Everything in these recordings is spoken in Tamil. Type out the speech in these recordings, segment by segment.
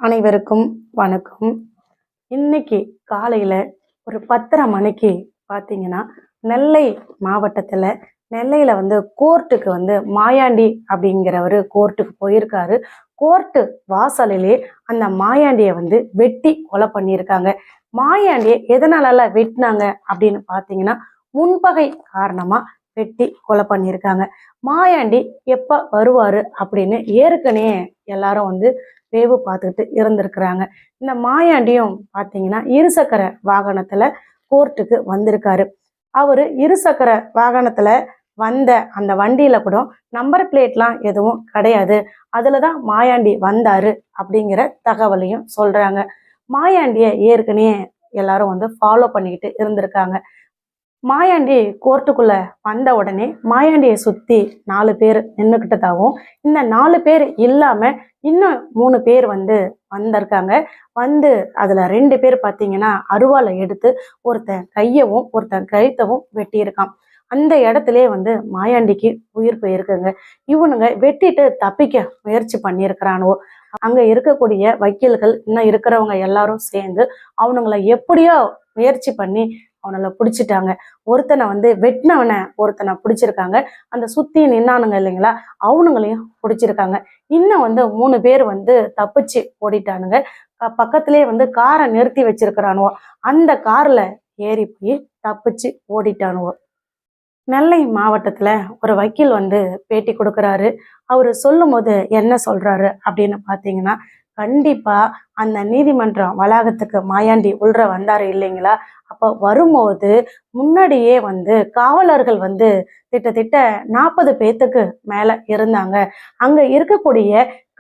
அனைவருக்கும் வணக்கம். இன்னைக்கு காலையில ஒரு 10:30 மணிக்கு பார்த்தீங்கன்னா, நெல்லை மாவட்டத்துல நெல்லையில கோர்ட்டுக்கு மாயாண்டி அப்படிங்கிறவரு கோர்ட்டுக்கு போயிருக்காரு. கோர்ட்டு வாசலிலே அந்த மாயாண்டிய வெட்டி கொலை பண்ணியிருக்காங்க. மாயாண்டிய எதனால வெட்டினாங்க அப்படின்னு பார்த்தீங்கன்னா, முன்பகை காரணமா வெட்டி கொலை பண்ணியிருக்காங்க. மாயாண்டி எப்ப வருவாரு அப்படின்னு ஏற்கனவே எல்லாரும் வேவு பார்த்துக்கிட்டு இருந்திருக்கிறாங்க. இந்த மாயாண்டியும் பார்த்தீங்கன்னா இருசக்கர வாகனத்துல கோர்ட்டுக்கு வந்திருக்காரு. அவரு இருசக்கர வாகனத்துல வந்த அந்த வண்டியில கூட நம்பர் பிளேட்லாம் எதுவும் கிடையாது. அதுலதான் மாயாண்டி வந்தாரு அப்படிங்கிற தகவலையும் சொல்றாங்க. மாயாண்டிய ஏற்கனவே எல்லாரும் ஃபாலோ பண்ணிக்கிட்டு இருந்திருக்காங்க. மாயாண்டி கோர்ட்டுக்குள்ள வந்த உடனே மாயாண்டியை சுத்தி 4 பேர் நின்றுக்கிட்டதாகவும், இந்த 4 பேர் இல்லாம இன்னும் 3 பேர் வந்திருக்காங்க. அதுல 2 பேர் பார்த்தீங்கன்னா அருவாளை எடுத்து ஒருத்தன் கையவும் ஒருத்தன் கழுத்தவும் வெட்டியிருக்கான். அந்த இடத்துலயே மாயாண்டிக்கு உயிர் போயிருக்குங்க. இவனுங்க வெட்டிட்டு தப்பிக்க முயற்சி பண்ணியிருக்கிறானோ. அங்க இருக்கக்கூடிய வக்கீல்கள் இன்னும் இருக்கிறவங்க எல்லாரும் சேர்ந்து அவனுங்களை எப்படியோ முயற்சி பண்ணி அவனை பிடிச்சிட்டாங்க. ஒருத்தனை வெட்டினவனை ஒருத்தனை பிடிச்சிருக்காங்க. அந்த சுத்தி நின்னானுங்க இல்லைங்களா, அவனுங்களையும் பிடிச்சிருக்காங்க. இன்னும் 3 பேர் தப்பிச்சு ஓடிட்டானுங்க. பக்கத்திலே காரை நிறுத்தி வச்சிருக்கிறானுவோ, அந்த கார்ல ஏறி போய் தப்பிச்சு ஓடிட்டானுவோ. நெல்லை மாவட்டத்துல ஒரு வக்கீல் பேட்டி கொடுக்குறாரு. அவரு சொல்லும் போது என்ன சொல்றாரு அப்படின்னு பாத்தீங்கன்னா, கண்டிப்பா அந்த நீதிமன்றம் வளாகத்துக்கு மாயாண்டி உள்ள வந்தாரு இல்லைங்களா, அப்ப வரும்போது முன்னாடியே காவலர்கள் கிட்டத்தட்ட 40 பேத்துக்கு மேல இருந்தாங்க. அங்க இருக்கக்கூடிய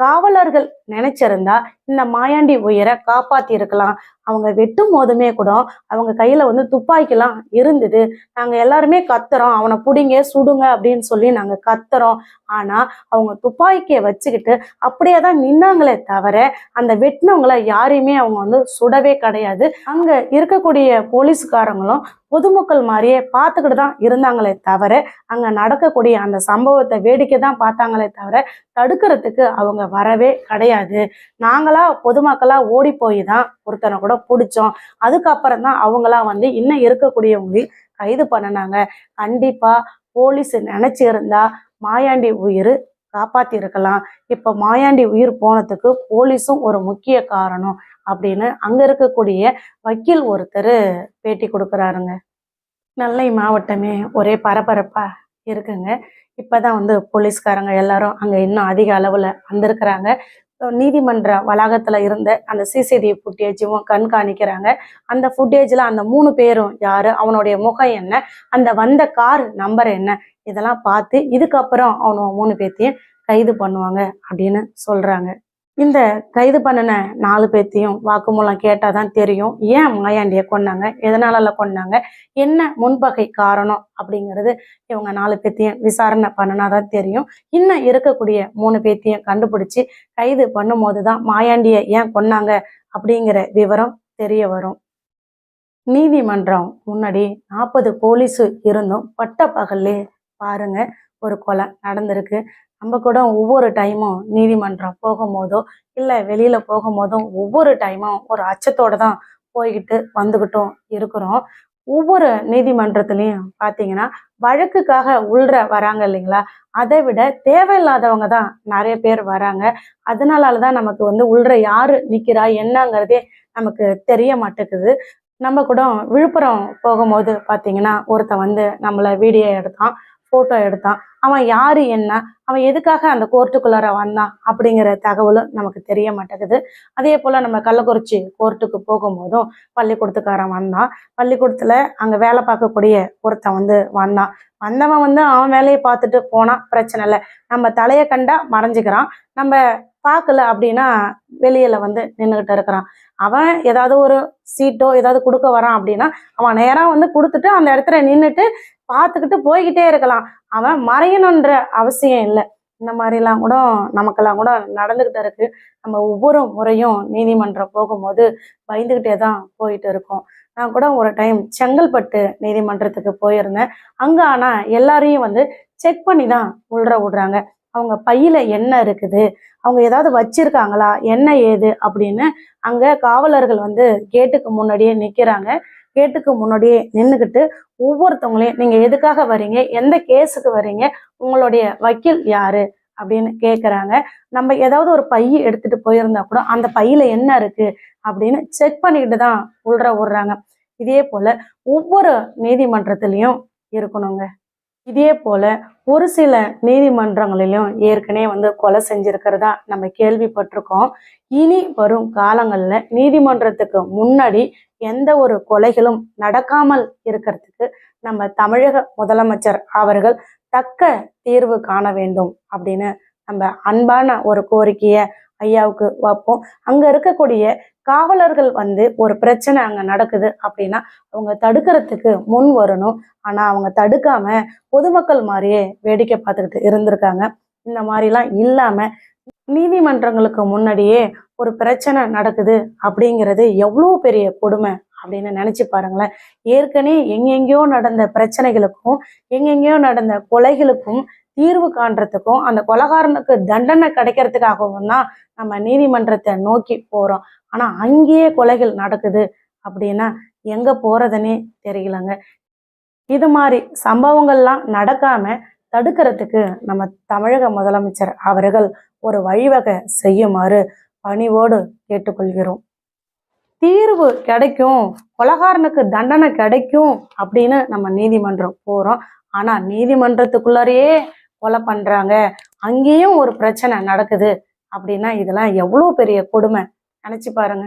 காவலர்கள் நினைச்சிருந்தா இந்த மாயாண்டி உயிரை காப்பாத்தி இருக்கலாம். அவங்க வெட்டும் போதுமே கூட அவங்க கையில துப்பாக்கிலாம் இருந்தது. நாங்க எல்லாருமே கத்துறோம், அவனை புடிங்க சுடுங்க அப்படின்னு சொல்லி நாங்க கத்துறோம். ஆனா அவங்க துப்பாக்கியை வச்சுக்கிட்டு அப்படியேதான் நின்னாங்களே தவிர அந்த வெட்டினவங்களை யாரையுமே அவங்க சுடவே கிடையாது. அங்க இருக்கக்கூடிய போலீஸ்காரங்களும் பொதுமக்கள் மாதிரியே பார்த்துக்கிட்டு தான் இருந்தாங்களே தவிர அங்க நடக்கக்கூடிய அந்த சம்பவத்தை வேடிக்கை தான் பார்த்தாங்களே தவிர தடுக்கிறதுக்கு அவங்க வரவே கிடையாது. நாங்களா பொதுமக்களா ஓடி போய் தான் ஒருத்தனை கூட பிடிச்சோம். அதுக்கப்புறம் தான் அவங்களா இன்னும் இருக்கக்கூடியவங்களையும் கைது பண்ணினாங்க. கண்டிப்பா போலீஸ் நினைச்சு இருந்தா மாயாண்டி உயிர் காப்பாத்தி இருக்கலாம். இப்ப மாயாண்டி உயிர் போனதுக்கு போலீஸும் ஒரு முக்கிய காரணம் அப்படின்னு அங்க இருக்கக்கூடிய வக்கீல் ஒருத்தர் பேட்டி கொடுக்குறாருங்க. நெல்லை மாவட்டமே ஒரே பரபரப்பா இருக்குங்க. இப்பதான் போலீஸ்காரங்க எல்லாரும் அங்க இன்னும் அதிக அளவுல வந்திருக்கிறாங்க. நீதிமன்ற வளாகத்துல இருந்த அந்த சிசிடிவி ஃபுட்டேஜும் கண்காணிக்கிறாங்க. அந்த ஃபுட்டேஜ்ல அந்த 3 பேரும் யாரு, அவனுடைய முகம் என்ன, அந்த வந்த கார் நம்பர் என்ன, இதெல்லாம் பார்த்து இதுக்கப்புறம் அவனு 3 பேர்த்தையும் கைது பண்ணுவாங்க அப்படின்னு சொல்றாங்க. இந்த கைது பண்ணின 4 பேர்த்தையும் வாக்குமூலம் கேட்டாதான் தெரியும் ஏன் மாயாண்டியை கொன்னாங்க, எதனால கொன்னாங்க, என்ன முன்பகை காரணம் அப்படிங்கிறது இவங்க 4 பேர்த்தையும் விசாரணை பண்ணினாதான் தெரியும். இன்னும் இருக்கக்கூடிய 3 பேர்த்தையும் கண்டுபிடிச்சு கைது பண்ணும் போதுதான் மாயாண்டியை ஏன் கொன்னாங்க அப்படிங்கிற விவரம் தெரிய வரும். நீதிமன்றம் முன்னாடி 40 போலீஸு இருந்தும் பட்ட பகல்லே பாருங்க ஒரு கொலை நடந்திருக்கு. நம்ம கூட ஒவ்வொரு டைமும் நீதிமன்றம் போகும்போதோ இல்லை வெளியில போகும்போதும் ஒவ்வொரு டைமும் ஒரு அச்சத்தோட தான் போய்கிட்டு வந்துகிட்டும் இருக்கிறோம். ஒவ்வொரு நீதிமன்றத்திலையும் பார்த்தீங்கன்னா வழக்குக்காக உள்ற வராங்க இல்லைங்களா, அதை விட தேவையில்லாதவங்க தான் நிறைய பேர் வராங்க. அதனாலதான் நமக்கு உள்ற யாரு நிக்கிறா என்னங்கிறதே நமக்கு தெரிய மாட்டேங்குது. நம்ம கூட விழுப்புரம் போகும்போது பார்த்தீங்கன்னா ஒருத்தன் நம்மளை வீடியோ எடுத்தான், ஃபோட்டோ எடுத்தான். அவன் யாரு என்ன, அவன் எதுக்காக அந்த கோர்ட்டுக்குள்ளார வந்தான் அப்படிங்கிற தகவலும் நமக்கு தெரிய மாட்டேங்குது. அதே போல் நம்ம கள்ளக்குறிச்சி கோர்ட்டுக்கு போகும்போதும் பள்ளிக்கூடத்துக்காரன் வந்தான். பள்ளிக்கூடத்தில் அங்கே வேலை பார்க்கக்கூடிய ஒருத்தன் வந்தான். வந்தவன் அவன் வேலையை பார்த்துட்டு போனான், பிரச்சனை இல்லை. நம்ம தலையை கண்டா மறைஞ்சிக்கிறான், நம்ம பார்க்கல அப்படின்னா வெளியில நின்றுகிட்டு இருக்கிறான். அவன் ஏதாவது ஒரு சீட்டோ ஏதாவது கொடுக்க வரான் அப்படின்னா அவன் நேரா கொடுத்துட்டு அந்த இடத்துல நின்றுட்டு பார்த்துக்கிட்டு போய்கிட்டே இருக்கலாம். அவன் மறையணுன்ற அவசியம் இல்லை. இந்த மாதிரிலாம் கூட நமக்கெல்லாம் கூட நடந்துகிட்டு இருக்கு. நம்ம ஒவ்வொரு முறையும் நீதிமன்றம் போகும்போது பயந்துகிட்டே தான் போயிட்டு இருக்கோம். நான் கூட ஒரு டைம் செங்கல்பட்டு நீதிமன்றத்துக்கு போயிருந்தேன். அங்க ஆனா எல்லாரையும் செக் பண்ணி தான் உள்ள விடுறாங்க. அவங்க பையில என்ன இருக்குது, அவங்க ஏதாவது வச்சிருக்காங்களா, என்ன ஏது அப்படின்னு அங்க காவலர்கள் வந்து கேட்டுக்கு முன்னாடியே நிக்கிறாங்க. கேட்டுக்கு முன்னாடியே நின்றுக்கிட்டு ஒவ்வொருத்தவங்களையும் நீங்க எதுக்காக வர்றீங்க, எந்த கேஸுக்கு வர்றீங்க, உங்களுடைய வக்கீல் யாரு அப்படின்னு கேட்குறாங்க. நம்ம ஏதாவது ஒரு பை எடுத்துட்டு போயிருந்தா கூட அந்த பையில என்ன இருக்கு அப்படின்னு செக் பண்ணிக்கிட்டு தான் உள்ள விடுறாங்க. இதே போல ஒவ்வொரு நீதிமன்றத்திலையும் இருக்கணுங்க. இதே போல ஒரு சில நீதிமன்றங்களிலும் ஏற்கனவே வந்து கொலை செஞ்சிருக்கிறதா நம்ம கேள்விப்பட்டிருக்கோம். இனி வரும் காலங்கள்ல நீதிமன்றத்துக்கு முன்னாடி எந்த ஒரு கொலைகளும் நடக்காமல் இருக்கிறதுக்கு நம்ம தமிழக முதலமைச்சர் அவர்கள் தக்க தீர்வு காண வேண்டும் அப்படின்னு நம்ம அன்பான ஒரு கோரிக்கையை ஐயாவுக்கு வைப்போம். அங்க இருக்கக்கூடிய காவலர்கள் வந்து ஒரு பிரச்சனை அங்க நடக்குது அப்படின்னா அவங்க தடுக்கிறதுக்கு முன் வரணும். ஆனா அவங்க தடுக்காம பொதுமக்கள் மாதிரியே வேடிக்கை பார்த்துக்கிட்டு இருந்திருக்காங்க. இந்த மாதிரிலாம் இல்லாம நீதிமன்றங்களுக்கு முன்னாடியே ஒரு பிரச்சனை நடக்குது அப்படிங்கிறது எவ்வளோ பெரிய கொடுமை அப்படின்னு நினைச்சு பாருங்களேன். ஏற்கனவே எங்கெங்கேயோ நடந்த பிரச்சனைகளுக்கும் எங்கெங்கேயோ நடந்த கொலைகளுக்கும் தீர்வு காண்றதுக்கும் அந்த கொலைகாரனுக்கு தண்டனை கிடைக்கிறதுக்காகவும் தான் நம்ம நீதிமன்றத்தை நோக்கி போறோம். ஆனா அங்கேயே கொலைகள் நடக்குது அப்படின்னா எங்க போறதுன்னே தெரியலங்க. இது மாதிரி சம்பவங்கள்லாம் நடக்காம தடுக்கிறதுக்கு நம்ம தமிழக முதலமைச்சர் அவர்கள் ஒரு வழிவகை செய்யுமாறு பணிவோடு கேட்டுக்கொள்கிறோம். தீர்வு கிடைக்கும், கொலைகாரனுக்கு தண்டனை கிடைக்கும் அப்படின்னு நம்ம நீதிமன்றம் போறோம். ஆனா நீதிமன்றத்துக்குள்ளாரையே கொலை பண்றாங்க, அங்கேயும் ஒரு பிரச்சனை நடக்குது அப்படின்னா இதெல்லாம் எவ்வளவு பெரிய கொடுமை நினைச்சு பாருங்க.